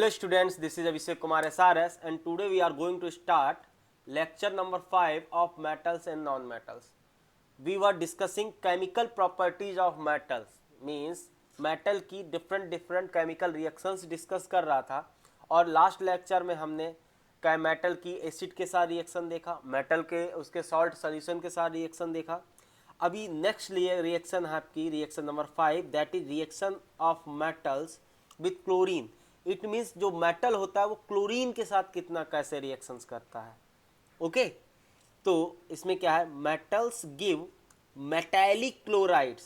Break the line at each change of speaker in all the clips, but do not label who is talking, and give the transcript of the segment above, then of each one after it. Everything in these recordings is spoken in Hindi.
Hello students, this is Abhishek Kumar SRS and today we are going to start lecture number 5 of metals and non-metals. We were discussing chemical properties of metals, means metal की different chemical reactions discuss कर रहा था और last lecture में हमने मेटल की एसिड के साथ रिएक्शन देखा, मेटल के उसके सॉल्ट सोल्यूशन के साथ रिएक्शन देखा. अभी नेक्स्ट रिएक्शन है आपकी reaction number 5, that is reaction of metals with chlorine. It means जो मेटल होता है वो क्लोरीन के साथ कितना कैसे रिएक्शंस करता है. ओके तो इसमें क्या है, metals give metallic chlorides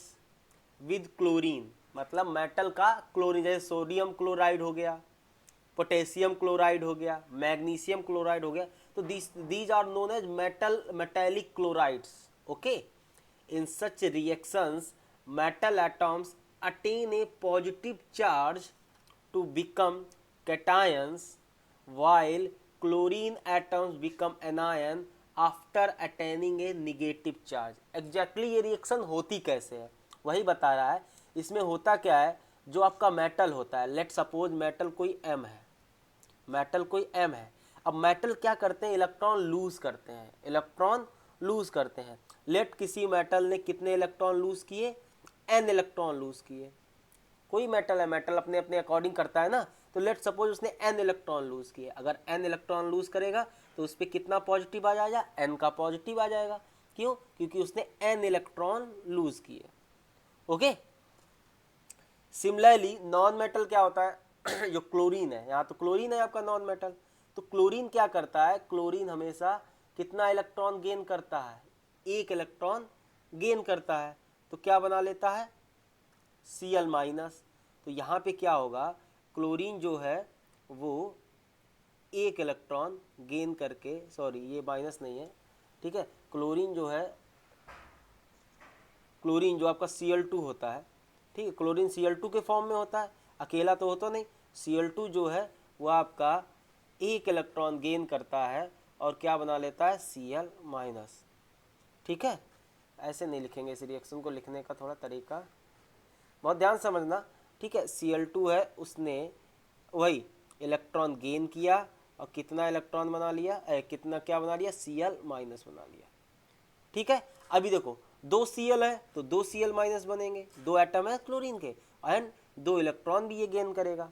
with chlorine, मतलब मेटल का क्लोरीन, जैसे सोडियम क्लोराइड हो गया, पोटेशियम क्लोराइड हो गया, मैग्नीशियम क्लोराइड हो गया, तो these are known as metallic chlorides. Okay, in such reactions metal atoms attain a positive charge to become cations while chlorine atoms become anion after attaining a negative charge. Exactly ये रिएक्शन होती कैसे है वही बता रहा है. इसमें होता क्या है, जो आपका मेटल होता है, लेट सपोज मेटल कोई M है, मेटल कोई M है. अब मेटल क्या करते हैं, इलेक्ट्रॉन लूज करते हैं, इलेक्ट्रॉन लूज करते हैं. लेट किसी मेटल ने कितने इलेक्ट्रॉन लूज किए, N इलेक्ट्रॉन लूज किए. कोई मेटल है, मेटल अपने अपने अकॉर्डिंग करता है ना, तो लेट सपोज उसने N इलेक्ट्रॉन लूज किए. अगर N इलेक्ट्रॉन लूज करेगा तो उस पर कितना पॉजिटिव आ जाएगा, N का पॉजिटिव आ जाएगा. क्यों, क्योंकि उसने N इलेक्ट्रॉन लूज किए. ओके, सिमिलरली नॉन मेटल क्या होता है जो क्लोरीन है, यहाँ तो क्लोरीन है आपका नॉन मेटल, तो क्लोरीन क्या करता है, क्लोरीन हमेशा कितना इलेक्ट्रॉन गेन करता है, एक इलेक्ट्रॉन गेन करता है. तो क्या बना लेता है, Cl माइनस. तो यहाँ पे क्या होगा, क्लोरीन जो है वो एक इलेक्ट्रॉन गेन करके, सॉरी ये माइनस नहीं है, ठीक है, क्लोरीन जो है, क्लोरीन जो आपका Cl2 होता है, ठीक है, क्लोरीन Cl2 के फॉर्म में होता है, अकेला तो होता नहीं. Cl2 जो है वो आपका एक इलेक्ट्रॉन गेन करता है और क्या बना लेता है, Cl माइनस. ठीक है, ऐसे नहीं लिखेंगे, इस रिएक्शन को लिखने का थोड़ा तरीका बहुत ध्यान समझना. ठीक है, Cl2 है, उसने वही इलेक्ट्रॉन गेन किया और कितना इलेक्ट्रॉन बना लिया, कितना क्या बना लिया, Cl माइनस बना लिया. ठीक है, अभी देखो 2 Cl है तो 2 Cl माइनस बनेंगे, 2 एटम है क्लोरीन के एंड 2 इलेक्ट्रॉन भी ये गेन करेगा.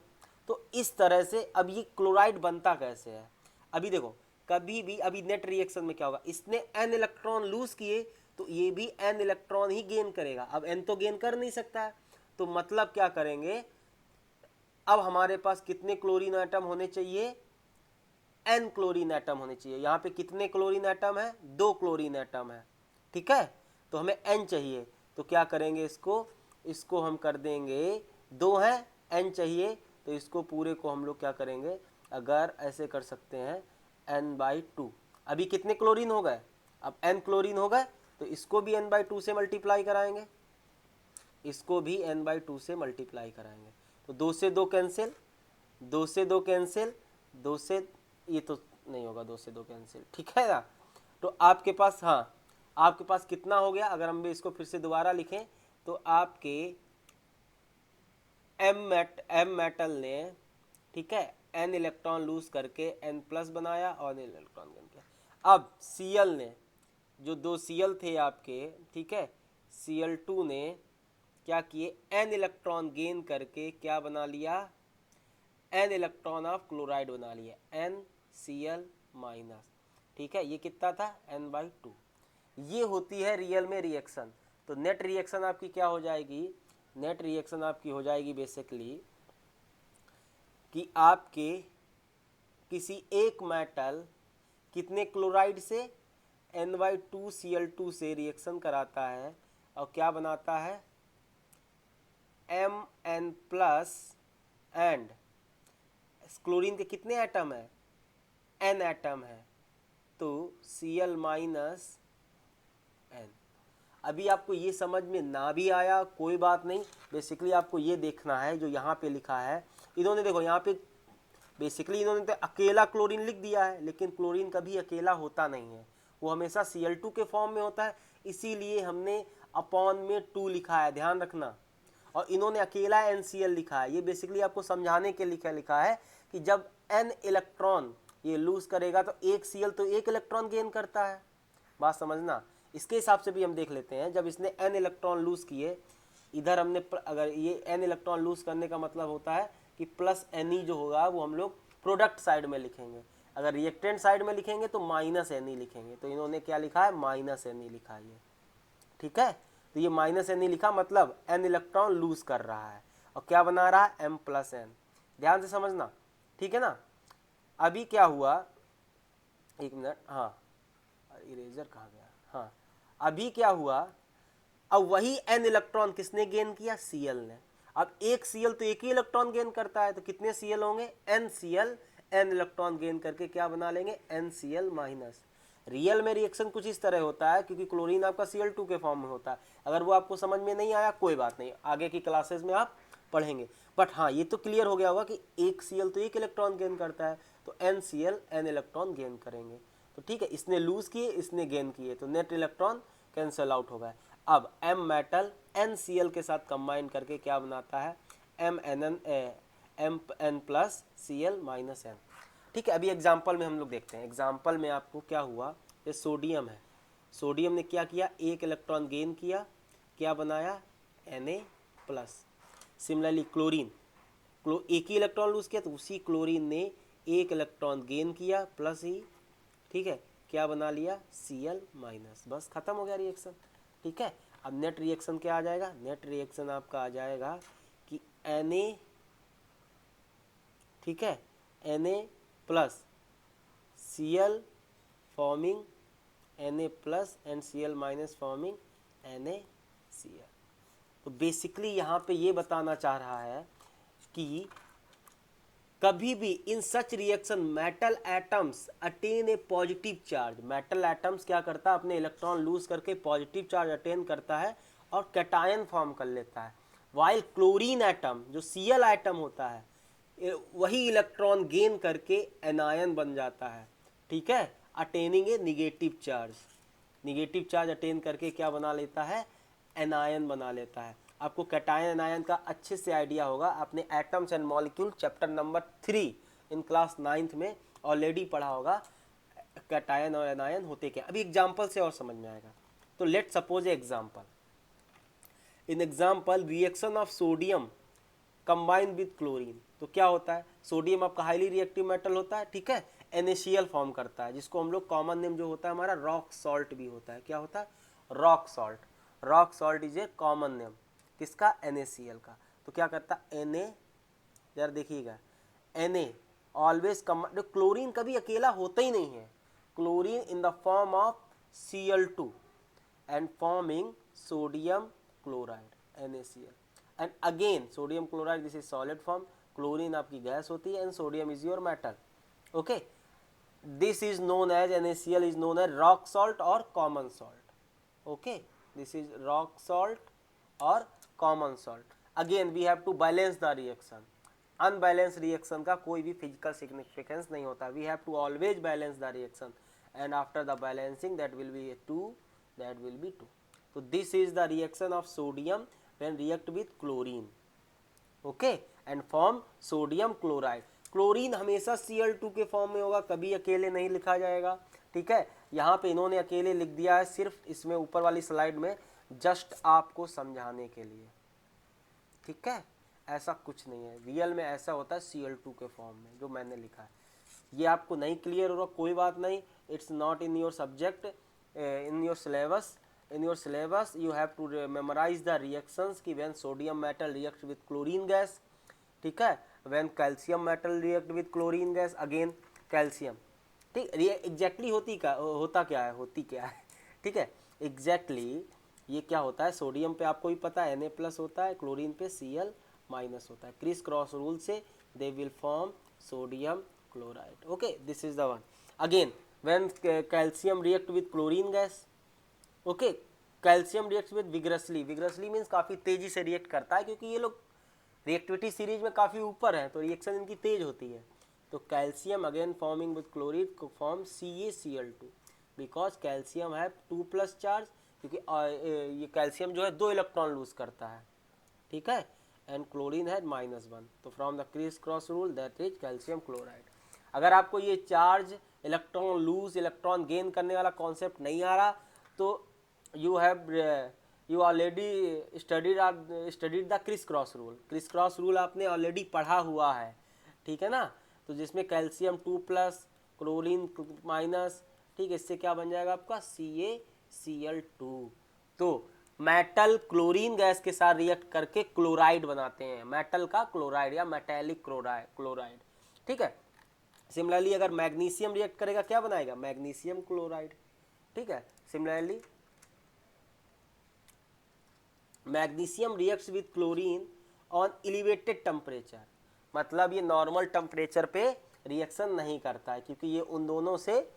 तो इस तरह से अब ये क्लोराइड बनता कैसे है, अभी देखो कभी भी, अभी नेट रिएक्शन में क्या होगा, इसने N इलेक्ट्रॉन लूज किए तो ये भी N इलेक्ट्रॉन ही गेन करेगा. अब N तो गेन कर नहीं सकता है, तो मतलब क्या करेंगे, अब हमारे पास कितने क्लोरीन एटम होने चाहिए, N क्लोरीन एटम होने चाहिए. यहाँ पे कितने क्लोरीन एटम है, 2 क्लोरीन एटम है. ठीक है, तो हमें N चाहिए, तो क्या करेंगे, इसको हम कर देंगे, 2 है, N चाहिए, तो इसको पूरे को हम लोग क्या करेंगे, अगर ऐसे कर सकते हैं N/2. अभी कितने क्लोरीन हो गए, अब N क्लोरीन हो गए, तो इसको भी N/2 से मल्टीप्लाई कराएंगे, इसको भी N/2 से मल्टीप्लाई कराएंगे. तो 2 से 2 कैंसिल, 2 से 2 कैंसिल, 2 से, ये तो नहीं होगा, 2 से 2 कैंसिल. ठीक है ना, तो आपके पास, हाँ आपके पास कितना हो गया, अगर हम भी इसको फिर से दोबारा लिखें तो आपके M मेटल ने, ठीक है, N इलेक्ट्रॉन लूज करके N प्लस बनाया और N इलेक्ट्रॉन गेन किया. अब Cl ने, जो 2 Cl थे आपके, ठीक है, Cl2 ने क्या किए, N इलेक्ट्रॉन गेन करके क्या बना लिया, N इलेक्ट्रॉन ऑफ क्लोराइड बना लिया, NCl माइनस. ठीक है, ये कितना था, N/2. ये होती है रियल में रिएक्शन. तो नेट रिएक्शन आपकी क्या हो जाएगी, नेट रिएक्शन आपकी हो जाएगी बेसिकली कि आपके किसी एक मेटल कितने क्लोराइड से, N/2Cl2 से रिएक्शन कराता है और क्या बनाता है, Mn प्लस, एंड क्लोरीन के कितने एटम है, N एटम है, तो Cl माइनस N. अभी आपको ये समझ में ना भी आया कोई बात नहीं, बेसिकली आपको ये देखना है जो यहाँ पे लिखा है. इन्होंने देखो यहाँ पे बेसिकली इन्होंने तो अकेला क्लोरीन लिख दिया है, लेकिन क्लोरीन कभी अकेला होता नहीं है, वो हमेशा Cl2 के फॉर्म में होता है, इसीलिए हमने अपॉन में 2 लिखा है, ध्यान रखना. और इन्होंने अकेला NCl लिखा है, ये बेसिकली आपको समझाने के लिए लिखा है कि जब n इलेक्ट्रॉन ये लूज करेगा तो एक Cl तो एक इलेक्ट्रॉन गेन करता है। बात समझना, इसके हिसाब से भी हम देख लेते हैं। जब इसने n इलेक्ट्रॉन लूज किए, इधर हमने अगर ये n इलेक्ट्रॉन लूज करने का मतलब होता है कि प्लस Ne जो होगा वो हम लोग प्रोडक्ट साइड में लिखेंगे, अगर रिएक्टेंट साइड में लिखेंगे तो माइनस Ne लिखेंगे। तो इन्होंने क्या लिखा है, माइनस Ne लिखा है ये, ठीक है। तो ये माइनस Ne लिखा मतलब n इलेक्ट्रॉन लूज कर रहा है और क्या बना रहा है, m प्लस n। ध्यान से समझना, ठीक है ना। अभी क्या हुआ, एक मिनट, हाँ इरेजर कहाँ गया, हाँ अभी क्या हुआ, अब वही n इलेक्ट्रॉन किसने गेन किया, Cl ने। अब एक Cl तो एक ही इलेक्ट्रॉन गेन करता है, तो कितने Cl होंगे, NCl, n इलेक्ट्रॉन गेन करके क्या बना लेंगे, NCl माइनस। रियल में रिएक्शन कुछ इस तरह होता है, क्योंकि क्लोरीन आपका Cl2 के फॉर्म में होता है। अगर वो आपको समझ में नहीं आया कोई बात नहीं, आगे की क्लासेस में आप पढ़ेंगे। बट हाँ ये तो क्लियर हो गया होगा कि एक Cl तो एक इलेक्ट्रॉन गेन करता है, तो NCl n इलेक्ट्रॉन गेन करेंगे। तो ठीक है, इसने लूज किए, इसने गेन किए, तो नेट इलेक्ट्रॉन कैंसल आउट हो गए। अब m मेटल NCl के साथ कंबाइन करके क्या बनाता है, Mn plus Cl minus n। ठीक है, अभी एग्जाम्पल में हम लोग देखते हैं। एग्जाम्पल में आपको क्या हुआ, ये सोडियम है, सोडियम ने क्या किया, एक इलेक्ट्रॉन गेन किया, क्या बनाया, Na प्लस। सिमिलरली क्लोरीन, एक ही इलेक्ट्रॉन लूज किया तो उसी क्लोरीन ने एक इलेक्ट्रॉन गेन किया प्लस ही, ठीक है, क्या बना लिया, Cl माइनस। बस खत्म हो गया रिएक्शन, ठीक है। अब नेट रिएक्शन क्या आ जाएगा, नेट रिएक्शन आपका आ जाएगा कि Na, ठीक है, Na plus Cl forming Na plus and Cl minus forming NaCl। तो बेसिकली यहाँ पे ये बताना चाह रहा है कि कभी भी in such reaction metal atoms attain a positive charge. Metal atoms क्या करता है, अपने इलेक्ट्रॉन लूज करके पॉजिटिव चार्ज अटेन करता है और कैटायन फॉर्म कर लेता है। वाइल क्लोरीन एटम जो Cl एटम होता है, वही इलेक्ट्रॉन गेन करके एनायन बन जाता है, ठीक है, attaining a negative charge. Negative charge attain करके क्या बना लेता है, एनायन बना लेता है। आपको कैटायन एनायन का अच्छे से आइडिया होगा, आपने atoms and molecule chapter number 3 in class 9th में ऑलरेडी पढ़ा होगा कैटायन और एनायन होते क्या। अभी एग्जाम्पल से और समझ में आएगा। तो let suppose a example, in example reaction of sodium combine with chlorine. तो क्या होता है, सोडियम आपका हाईली रिएक्टिव मेटल होता है, ठीक है, NaCl फॉर्म करता है, जिसको हम लोग कॉमन नेम जो होता है हमारा रॉक सॉल्ट भी होता है। क्या होता है, rock salt. Rock salt is a common name किसका, NaCl का। तो क्या करता है, Na, यार देखिएगा, Na ऑलवेज क्लोरीन कभी अकेला होता ही नहीं है, chlorine in the form of Cl2 and forming sodium chloride NaCl। And again sodium chloride this is solid form, chlorine आपकी गैस होती है and sodium is your metal, okay. This is known as NaCl is known as rock salt और common salt, okay. This is rock salt और common salt. Again we have to balance the reaction. Unbalance reaction का कोई भी फिजिकल सिग्निफिकेंस नहीं होता, we have to always balance the reaction and after the balancing that will be 2, that will be 2. So this is the reaction of sodium when react with chlorine, okay, and form sodium chloride. Chlorine हमेशा Cl2 के फॉर्म में होगा, कभी अकेले नहीं लिखा जाएगा, ठीक है। यहाँ पे इन्होंने अकेले लिख दिया है सिर्फ इसमें ऊपर वाली स्लाइड में, जस्ट आपको समझाने के लिए, ठीक है, ऐसा कुछ नहीं है। रियल में ऐसा होता है Cl2 के फॉर्म में जो मैंने लिखा है। ये आपको नहीं क्लियर हो रहा कोई बात नहीं, it's not in your subject, in your syllabus you have to memorize the reactions कि when sodium metal reacts with chlorine gas, ठीक है, when calcium metal react with chlorine gas, again calcium, ठीक। एग्जैक्टली होता क्या है, ठीक है, एग्जैक्टली ये क्या होता है, सोडियम पे आपको भी पता है Na प्लस होता है, क्लोरीन पे Cl माइनस होता है, क्रिस क्रॉस रूल से they will form sodium chloride, okay. This is the one. Again when calcium react with chlorine gas, okay, calcium reacts with vigorously means काफ़ी तेज़ी से रिएक्ट करता है, क्योंकि ये लोग रिएक्टिविटी सीरीज में काफ़ी ऊपर है तो रिएक्शन इनकी तेज होती है। तो calcium again forming with chlorine को फॉर्म CaCl2 बिकॉज कैल्शियम है 2+ चार्ज, क्योंकि ये कैल्शियम जो है 2 इलेक्ट्रॉन लूज करता है, ठीक है, and chlorine has -1. तो from the criss cross rule that is calcium chloride. अगर आपको ये charge electron lose electron gain करने वाला कॉन्सेप्ट नहीं आ रहा तो you already studied the criss cross rule. Criss cross rule आपने ऑलरेडी पढ़ा हुआ है, ठीक है ना. तो जिसमें कैल्शियम 2+, क्लोरीन माइनस, ठीक है, इससे क्या बन जाएगा आपका CaCl2. तो मेटल क्लोरीन गैस के साथ रिएक्ट करके क्लोराइड बनाते हैं, मेटल का क्लोराइड या मेटेलिक क्लोराइड, ठीक है. सिमिलरली अगर मैग्नीशियम रिएक्ट करेगा क्या बनाएगा, मैग्नीशियम क्लोराइड, ठीक है. Similarly magnesium reacts with chlorine on elevated temperature, मतलब ये नॉर्मल टेम्परेचर पे रिएक्शन नहीं करता है क्योंकि ये उन दोनों से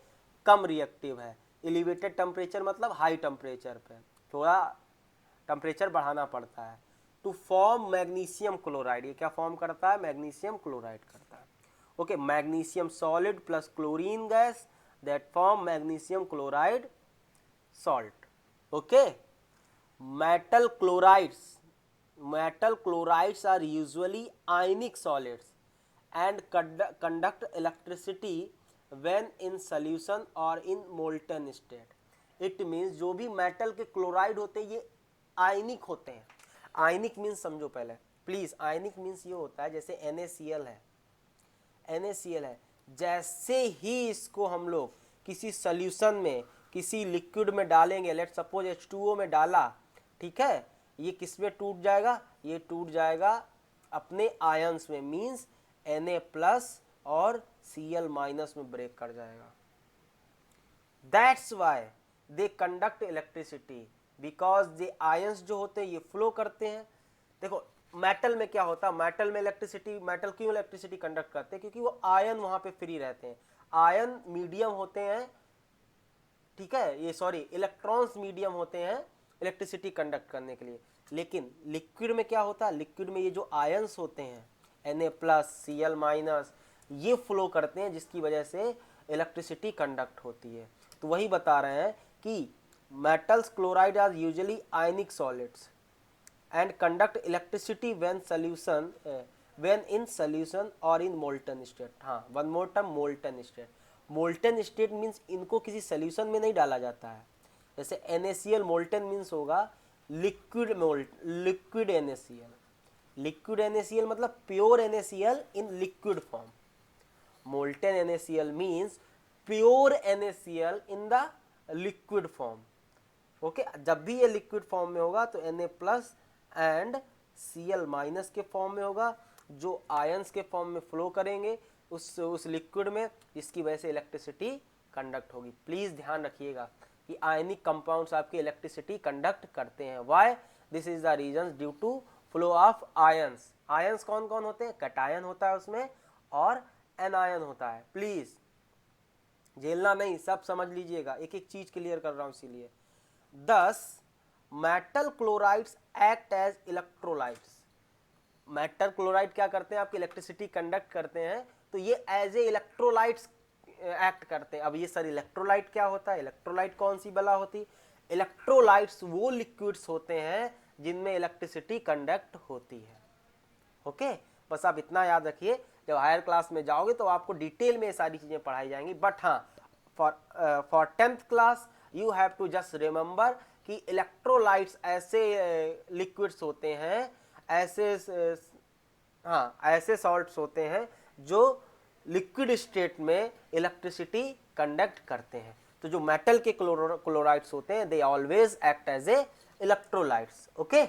कम रिएक्टिव है. एलिवेटेड टेम्परेचर मतलब हाई टेम्परेचर पे थोड़ा टेम्परेचर बढ़ाना पड़ता है. टू फॉर्म मैग्नीशियम क्लोराइड, ये क्या फॉर्म करता है, मैग्नीशियम क्लोराइड करता है. Okay, magnesium solid plus chlorine gas that form magnesium chloride salt. Okay, metal chlorides are usually ionic solids and conduct electricity when in solution or in molten state. It means जो भी मेटल के क्लोराइड होते हैं ये आयनिक होते हैं. आयनिक मीन्स समझो पहले प्लीज, आयनिक मीन्स ये होता है जैसे NaCl है, जैसे ही इसको हम लोग किसी सॉल्यूशन में किसी लिक्विड में डालेंगे, लेट सपोज H2O में डाला, ठीक है, ये किस में टूट जाएगा, ये टूट जाएगा अपने आयंस में, मींस Na+ और Cl- में ब्रेक कर जाएगा. That's why they conduct electricity, because they ions जो होते हैं ये फ्लो करते हैं. देखो मेटल में क्या होता है, मेटल में इलेक्ट्रिसिटी, मेटल क्यों इलेक्ट्रिसिटी कंडक्ट करते हैं, क्योंकि वो आयन वहां पे फ्री रहते हैं. आयन मीडियम होते हैं, ठीक है, ये सॉरी इलेक्ट्रॉन्स मीडियम होते हैं इलेक्ट्रिसिटी कंडक्ट करने के लिए. लेकिन लिक्विड में क्या होता है, लिक्विड में ये जो आयंस होते हैं Na+, Cl-, ये फ्लो करते हैं जिसकी वजह से इलेक्ट्रिसिटी कंडक्ट होती है. तो वही बता रहे हैं कि metals chloride are usually ionic solids and conduct electricity when in solution और इन मोल्टन स्टेट. हाँ, one more term, molten state. Molten state means इनको किसी सॉल्यूशन में नहीं डाला जाता है. जैसे NaCl मोल्टन मीन्स होगा लिक्विड NaCl. लिक्विड NaCl मतलब pure NaCl in liquid form. Molten NaCl means pure NaCl in the liquid form. Okay, जब भी ये लिक्विड फॉर्म में होगा तो Na+ एंड Cl- के फॉर्म में होगा, जो आयंस के फॉर्म में फ्लो करेंगे उस लिक्विड में, जिसकी वजह से इलेक्ट्रिसिटी कंडक्ट होगी. प्लीज ध्यान रखिएगा कि आयनिक कंपाउंड्स आपकी इलेक्ट्रिसिटी कंडक्ट करते हैं. Why, this is the reason due to flow of ions. Ions कौन कौन होते हैं, कैटायन होता है उसमें और एनायन होता है. प्लीज झेलना नहीं, सब समझ लीजिएगा, एक एक चीज क्लियर कर रहा हूं इसीलिए. Thus metal chlorides act as electrolytes. Metal chloride क्या करते हैं, आपकी इलेक्ट्रिसिटी कंडक्ट करते हैं, तो ये एज ए इलेक्ट्रोलाइट्स एक्ट करते हैं. अब ये सर इलेक्ट्रोलाइट क्या होता है, इलेक्ट्रोलाइट कौन सी बला होती, इलेक्ट्रोलाइट्स वो लिक्विड्स होते हैं जिनमें इलेक्ट्रिसिटी कंडक्ट होती है. ओके, बस आप इतना याद रखिए, जब हायर क्लास में जाओगे तो आपको डिटेल में ये सारी चीजें पढ़ाई जाएंगी. बट हाँ, for 10th class you have to just remember कि इलेक्ट्रोलाइट्स ऐसे लिक्विड्स होते हैं, ऐसे सॉल्ट्स होते हैं जो लिक्विड स्टेट में इलेक्ट्रिसिटी कंडक्ट करते हैं. तो जो मेटल के क्लोराइड्स होते हैं, they always act as a electrolytes. Okay,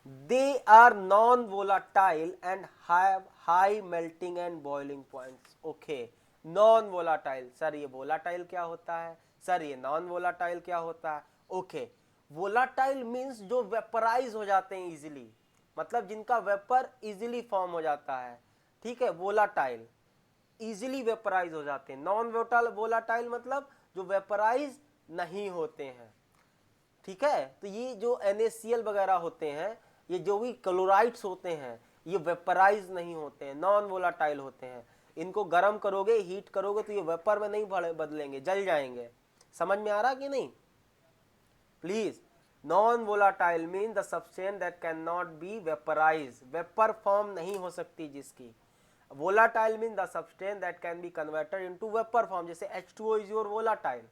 they are non volatile and have high melting and boiling points. Okay, non volatile, sir ये वोलाटाइल क्या होता है, सर ये नॉन वोलाटाइल क्या होता है. ओके, वोलाटाइल मीन्स जो वेपराइज हो जाते हैं इजीली, मतलब जिनका वेपर इजीली फॉर्म हो जाता है. ठीक है, वोलाटाइल इजीली वेपराइज हो जाते हैं. नॉन वोलाटाइल मतलब जो वेपराइज नहीं होते हैं. ठीक है, तो ये जो NaCl वगैरह होते हैं, ये जो भी क्लोराइड्स होते हैं, ये वेपराइज नहीं होते हैं, नॉन वोलाटाइल होते हैं. इनको गर्म करोगे, हीट करोगे तो ये वेपर में नहीं बदलेंगे, जल जाएंगे. समझ में आ रहा कि नहीं, please. Non volatile mean the substance that can not be vaporise, vapour form नहीं हो सकती जिसकी। Volatile mean the substance that can be converted into vapour form, जैसे H2O is your volatile,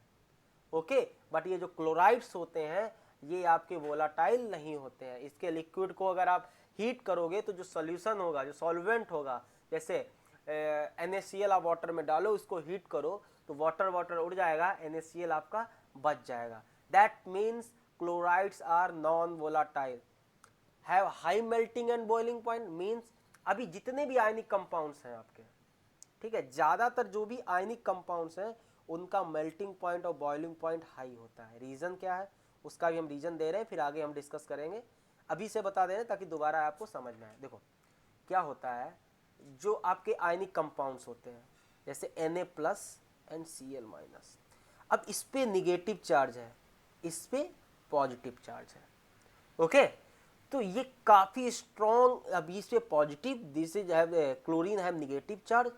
okay. But ये जो क्लोराइड्स होते हैं ये आपके वोलाटाइल नहीं होते हैं। इसके लिक्विड को अगर आप हीट करोगे तो जो सोल्यूशन होगा, जो सॉल्वेंट होगा, जैसे NaCl आप वाटर में डालो, इसको हीट करो तो वाटर वाटर उड़ जाएगा, NaCl आपका बच जाएगा। That means chlorides are non volatile, have high melting and boiling point. Means अभी जितने भी आयनिक कंपाउंड्स हैं आपके, ठीक है, ज़्यादातर जो भी आयनिक कंपाउंड्स हैं उनका मेल्टिंग पॉइंट और बॉइलिंग पॉइंट हाई होता है। रीज़न क्या है उसका भी हम रीज़न दे रहे हैं, फिर आगे हम डिस्कस करेंगे। अभी से बता दे रहे हैं ताकि दोबारा आपको समझ में आए। देखो क्या होता है, जो आपके आयनिक कंपाउंड्स होते हैं जैसे Na plus and Cl minus, अब इस पे निगेटिव चार्ज है, इस पे पॉजिटिव चार्ज है, ओके। तो ये काफ़ी स्ट्रॉन्ग, अभी इस पे positive, this is chlorine have negative charge,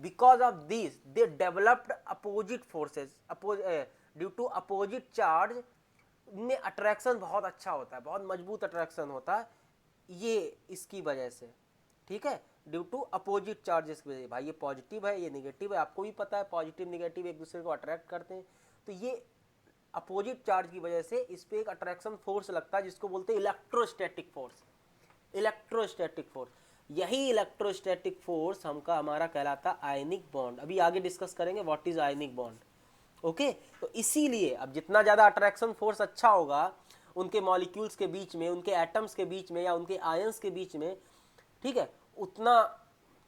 because of this they developed opposite forces, due to opposite charge में अट्रैक्शन बहुत अच्छा होता है, बहुत मजबूत अट्रैक्शन होता है, ये इसकी वजह से, ठीक है, ड्यू टू अपोजिट चार्जेस की वजह। भाई ये पॉजिटिव है, ये निगेटिव है, आपको भी पता है पॉजिटिव निगेटिव एक दूसरे को अट्रैक्ट करते हैं, तो ये अपोजिट चार्ज की वजह से इस पे एक अट्रैक्शन फोर्स लगता है जिसको बोलते हैं इलेक्ट्रोस्टैटिक फोर्स। इलेक्ट्रोस्टैटिक फोर्स, यही इलेक्ट्रोस्टैटिक फोर्स हमका हमारा कहलाता है आयनिक बॉन्ड। अभी आगे डिस्कस करेंगे what is ionic bond, okay. तो इसीलिए अब जितना ज़्यादा अट्रैक्शन फोर्स अच्छा होगा उनके मॉलिक्यूल्स के बीच में, उनके एटम्स के बीच में या उनके आयंस के बीच में, ठीक है, उतना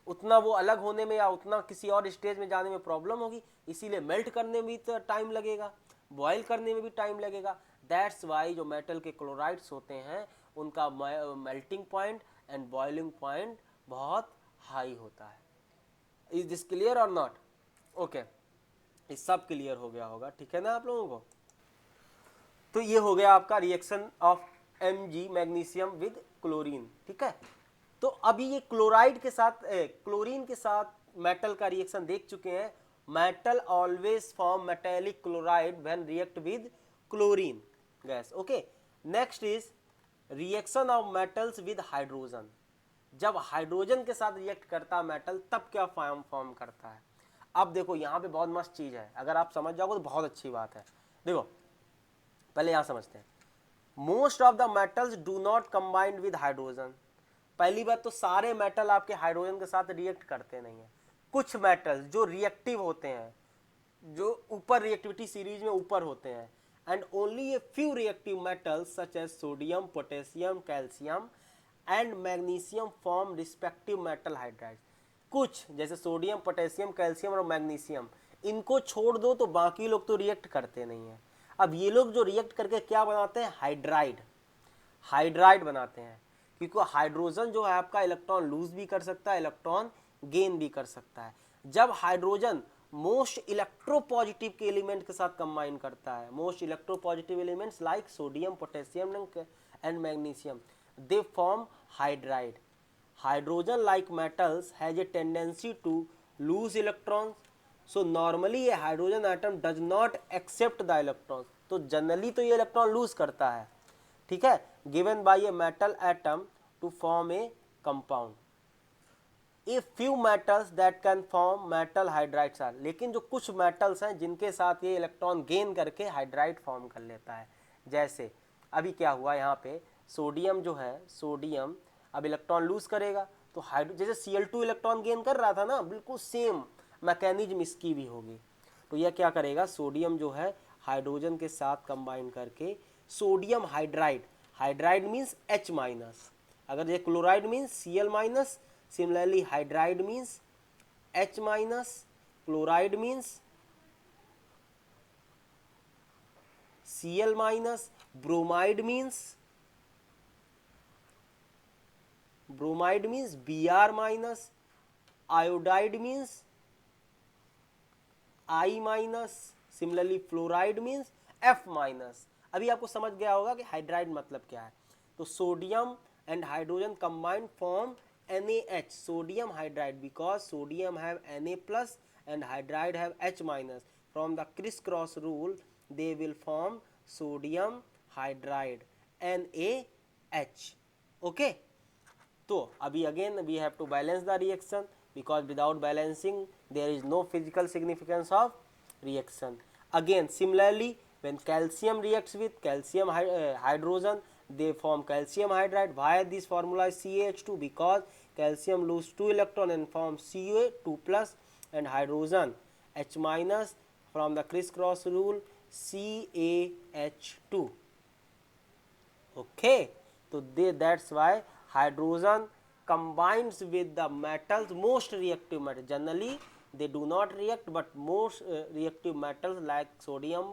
उतना वो अलग होने में या उतना किसी और स्टेज में जाने में प्रॉब्लम होगी, इसीलिए मेल्ट करने में भी तो टाइम लगेगा, बॉयल करने में भी टाइम लगेगा। दैट्स वाई जो मेटल के क्लोराइड्स होते हैं उनका melting point and boiling point बहुत हाई होता है। इज दिस क्लियर और नॉट? ओके, इस सब क्लियर हो गया होगा, ठीक है ना आप लोगों को। तो ये हो गया आपका reaction of Mg magnesium with chlorine, ठीक है। तो अभी ये क्लोराइड के साथ क्लोरीन के साथ मेटल का रिएक्शन देख चुके हैं। Metal always form metallic chloride when react with chlorine gas, okay. Next is reaction of metals with hydrogen. जब हाइड्रोजन के साथ रिएक्ट करता मेटल तब क्या फॉर्म करता है। अब देखो यहाँ पे बहुत मस्त चीज है, अगर आप समझ जाओगे तो बहुत अच्छी बात है। देखो पहले यहाँ समझते हैं, most of the metals do not combined with hydrogen. पहली बात तो सारे मेटल आपके हाइड्रोजन के साथ रिएक्ट करते नहीं है। कुछ मेटल्स जो रिएक्टिव होते हैं, जो ऊपर रिएक्टिविटी सीरीज में ऊपर होते हैं, and only a few reactive metals such as sodium, potassium, calcium and magnesium form respective metal hydrides. कुछ जैसे सोडियम, पोटेशियम, कैल्शियम और मैग्नीशियम, इनको छोड़ दो तो बाकी लोग तो रिएक्ट करते नहीं है। अब ये लोग जो रिएक्ट करके क्या बनाते हैं, हाइड्राइड, हाइड्राइड बनाते हैं। क्योंकि हाइड्रोजन जो है आपका इलेक्ट्रॉन लूज भी कर सकता है, इलेक्ट्रॉन गेन भी कर सकता है। जब हाइड्रोजन मोस्ट इलेक्ट्रोपॉजिटिव के एलिमेंट के साथ कंबाइन करता है, most electropositive elements like sodium, potassium and magnesium, they form hydride. Hydrogen like metals has a tendency to lose electrons, so normally ये hydrogen atom does not accept the electrons. तो जनरली तो ये इलेक्ट्रॉन लूज करता है, ठीक है, given by a metal atom to form a compound. A few metals that can form metal hydrides are, लेकिन जो कुछ मेटल्स हैं जिनके साथ ये इलेक्ट्रॉन गेन करके हाइड्राइड फॉर्म कर लेता है। जैसे अभी क्या हुआ यहाँ पे, सोडियम जो है, सोडियम अब इलेक्ट्रॉन लूज करेगा तो जैसे Cl2 इलेक्ट्रॉन गेन कर रहा था ना, बिल्कुल सेम मैकेनिज्म इसकी भी होगी। तो यह क्या करेगा, सोडियम जो है हाइड्रोजन के साथ कंबाइन करके sodium hydride, hydride means H minus, अगर ये chloride means Cl minus, similarly hydride means H minus, chloride means Cl minus, bromide means Br minus, iodide means I minus, similarly fluoride means F minus. अभी आपको समझ गया होगा कि हाइड्राइड मतलब क्या है। तो sodium and hydrogen combined form NaH, sodium hydride, because sodium have Na plus and hydride have H minus. From the criss cross rule they will form sodium hydride NaH. Okay, तो अभी again we have to balance the reaction because without balancing there is no physical significance of reaction. Again similarly, when calcium reacts with calcium hydrogen, they form calcium hydride. Why this formula is CaH2? Because calcium lose 2 electron and form Ca2 plus, and hydrogen H minus, from the crisscross rule CaH2. Okay, so that's why hydrogen combines with the metals, most reactive metals. Generally they do not react, but most reactive metals like sodium,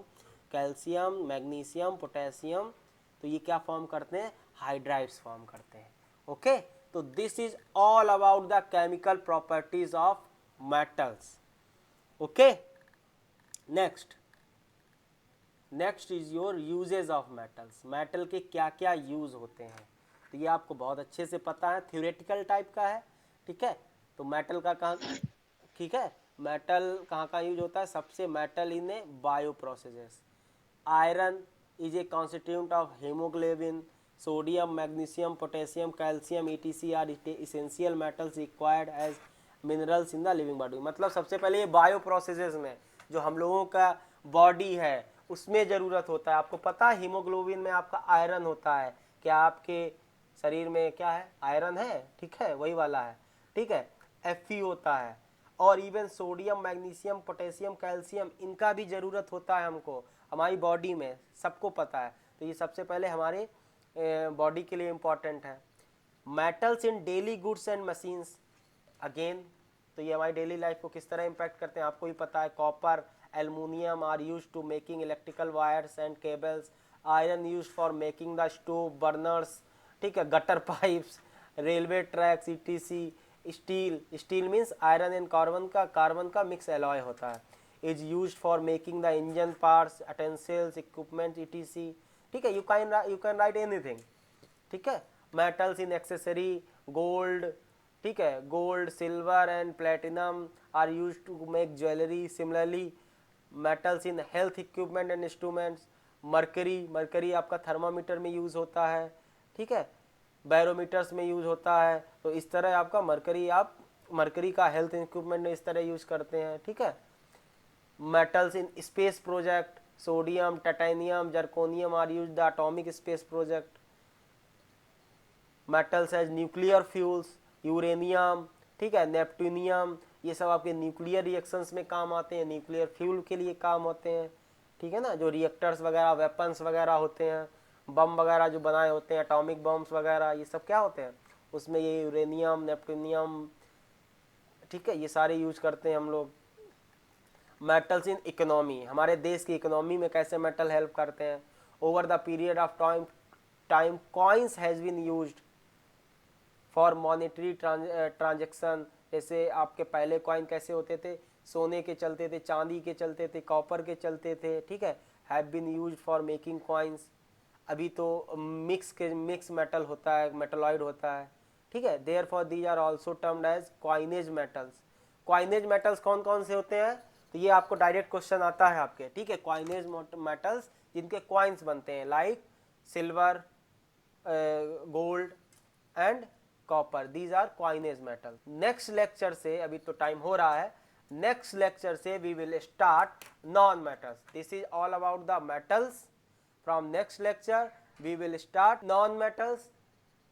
calcium, magnesium, potassium, तो ये क्या फॉर्म करते हैं? हाइड्राइड्स फॉर्म करते हैं. ओके, तो this is all about the chemical properties of metals. Okay, next is your usages of metals. Metal के क्या क्या यूज होते हैं, तो ये आपको बहुत अच्छे से पता है, थ्योरेटिकल टाइप का है. ठीक है, तो मेटल का कहाँ, ठीक है, मेटल कहाँ का यूज होता है? सबसे metal in a bio processes. Iron is a constituent of haemoglobin. Sodium, magnesium, potassium, calcium etc are essential metals required as minerals in the living body. मतलब सबसे पहले ये बायो प्रोसेसेस में जो हम लोगों का बॉडी है उसमें ज़रूरत होता है. आपको पता है हीमोग्लोबिन में आपका आयरन होता है. क्या आपके शरीर में क्या है? आयरन है. ठीक है, वही वाला है. ठीक है, Fe होता है. और even sodium, magnesium, potassium, calcium, इनका भी ज़रूरत होता है हमको हमारी बॉडी में, सबको पता है. तो ये सबसे पहले हमारे बॉडी के लिए इम्पॉर्टेंट है. Metals in daily goods and machines. Again तो ये हमारी डेली लाइफ को किस तरह इम्पैक्ट करते हैं आपको ही पता है. Copper, aluminium are used to making electrical wires and cables. Iron used for making the stove, burners. ठीक है, gutter pipes, railway tracks etc. Steel means iron and carbon का मिक्स एलॉय होता है. Is used for making the engine parts, utensils, equipment etc. ठीक है, यू कैन राइट एनीथिंग. ठीक है, मेटल्स इन एक्सेसरी, गोल्ड. ठीक है, gold, silver and platinum are use to make jewellery. Similarly metals in health equipment and instruments. Mercury आपका थर्मामीटर में यूज़ होता है. ठीक है, बैरोमीटर्स में यूज़ होता है. तो इस तरह आपका मरकरी का हेल्थ इक्विपमेंट में इस तरह यूज़ करते हैं. ठीक है, metals in space project. Sodium, titanium, zirconium are used the atomic space project. Metals as nuclear fuels, uranium. ठीक है, नेप्टूनियम, ये सब आपके न्यूक्लियर रिएक्शंस में काम आते हैं, न्यूक्लियर फ्यूल के लिए काम होते हैं. ठीक है ना, जो रिएक्टर्स वगैरह, वेपन्स वगैरह होते हैं, बम वगैरह जो बनाए होते हैं, एटॉमिक बम्स वगैरह, ये सब क्या होते हैं उसमें? ये यूरेनियम, नेप्टूनियम. ठीक है, ये सारे यूज करते हैं हम लोग. मेटल्स इन इकोनॉमी, हमारे देश की इकोनॉमी में कैसे मेटल हेल्प करते हैं? Over the period of time coins has been used for monetary transaction. जैसे आपके पहले कॉइन कैसे होते थे? सोने के चलते थे, चांदी के चलते थे, कॉपर के चलते थे. ठीक है, have been used for making coins. अभी तो मिक्स मेटल होता है, मेटलॉइड होता है. ठीक है, therefore these are also termed as coinage metals. Coinage metals कौन कौन से होते हैं? तो ये आपको डायरेक्ट क्वेश्चन आता है आपके. ठीक है, कॉइनेज मेटल्स जिनके कॉइन्स बनते हैं, like silver, gold and copper. These are coinage metal. Next lecture से, अभी तो टाइम हो रहा है, नेक्स्ट लेक्चर से we will start non metals. This is all about the metals. From next lecture we will start non metals.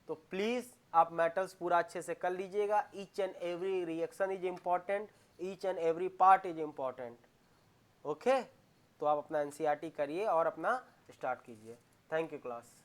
तो प्लीज आप मेटल्स पूरा अच्छे से कर लीजिएगा. Each and every reaction is important, each and every part is important. Okay, तो आप अपना NCERT करिए और अपना स्टार्ट कीजिए. Thank you class.